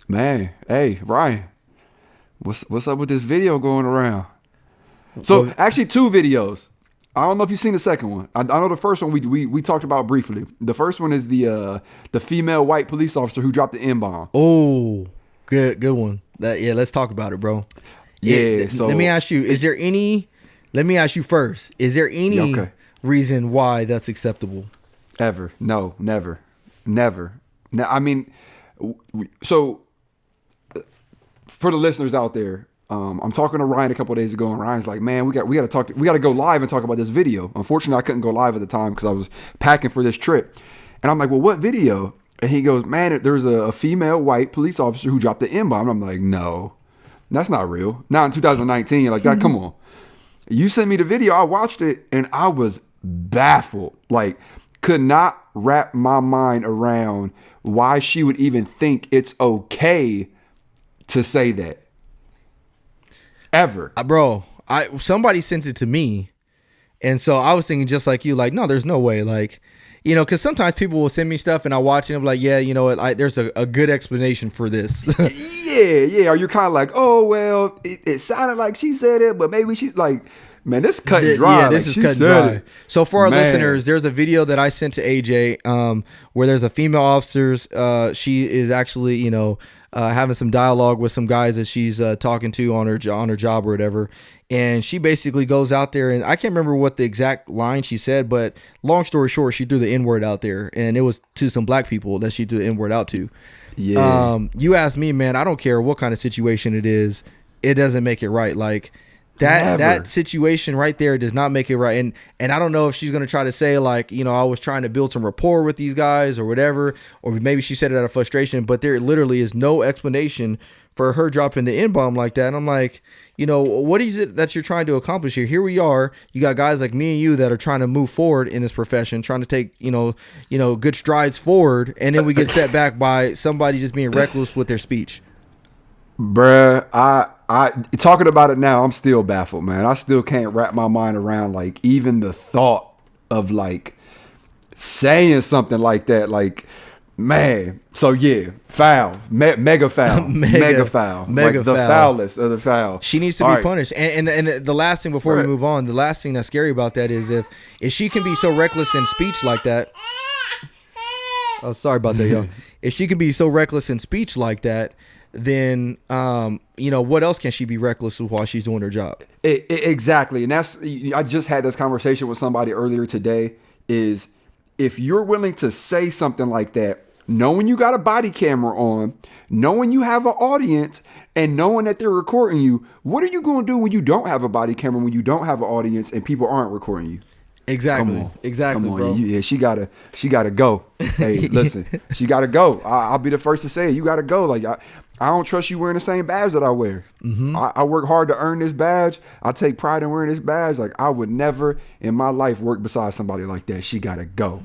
Man, hey, Ryan, what's up with this video going around? So Well, actually, two videos. I don't know if you've seen the second one. I know the first one we talked about briefly. The first one is the female white police officer who dropped the N bomb. oh, good one. Let's talk about it, bro. Yeah. Let me So ask you, is there any? Let me ask you first. Is there yeah, any okay. reason why that's acceptable? Ever? No, never, never. Now, I mean, so for the listeners out there, I'm talking to Ryan a couple of days ago, and Ryan's like, "Man, we got to go live and talk about this video." Unfortunately, I couldn't go live at the time because I was packing for this trip. And I'm like, "Well, what video?" And he goes, "Man, there's a female white police officer who dropped the N bomb." I'm like, "No, that's not real. Not in 2019. Like that. Come on." You sent me the video. I watched it, and I was baffled. Like, could not wrap my mind around why she would even think it's okay to say that ever. Bro, I somebody sent it to me, and so I was thinking just like you, like, no, there's no way, like, because sometimes people will send me stuff and I watch it and I'm like, yeah, you know what, there's a good explanation for this. Yeah. Or you're kind of like, oh well, it sounded like she said it, but maybe she's like, man, this cut and dry. Yeah, this like is she cut and said dry. it. So for our Man. listeners, there's a video that I sent to AJ where there's a female officer. She is actually, having some dialogue with some guys that she's talking to on her job or whatever. And she basically goes out there, and I can't remember what the exact line she said, but long story short, she threw the N word out there, and it was to some black people that she threw the N word out to. Yeah. You asked me, man, I don't care what kind of situation it is, it doesn't make it right. Like Never. that situation right there does not make it right. And I don't know if she's gonna try to say like, I was trying to build some rapport with these guys or whatever, or maybe she said it out of frustration, but there literally is no explanation for her dropping the N bomb like that. And I'm like, what is it that you're trying to accomplish here? Here we are. You got guys like me and you that are trying to move forward in this profession, trying to take, good strides forward, and then we get set back by somebody just being reckless with their speech. Bruh, I talking about it now, I'm still baffled, man. I still can't wrap my mind around like even the thought of like saying something like that. Like, man. So yeah, foul, mega foul, mega foul, mega like the foul. foulest of the foul. She needs to All be right. punished. And the last thing before we Right. move on, the last thing that's scary about that is if she can be so reckless in speech like that. Oh, sorry about that, y'all. If she can be so reckless in speech like that, then what else can she be reckless with while she's doing her job? Exactly, and I just had this conversation with somebody earlier today. Is if you're willing to say something like that, knowing you got a body camera on, knowing you have an audience, and knowing that they're recording you, what are you going to do when you don't have a body camera, when you don't have an audience, and people aren't recording you? Exactly. Exactly, Come on, bro. yeah, she gotta go. Hey, listen, she gotta go. I'll be the first to say it. You gotta go. Like I don't trust you wearing the same badge that I wear. Mm-hmm. I work hard to earn this badge. I take pride in wearing this badge. Like I would never in my life work beside somebody like that. She gotta go.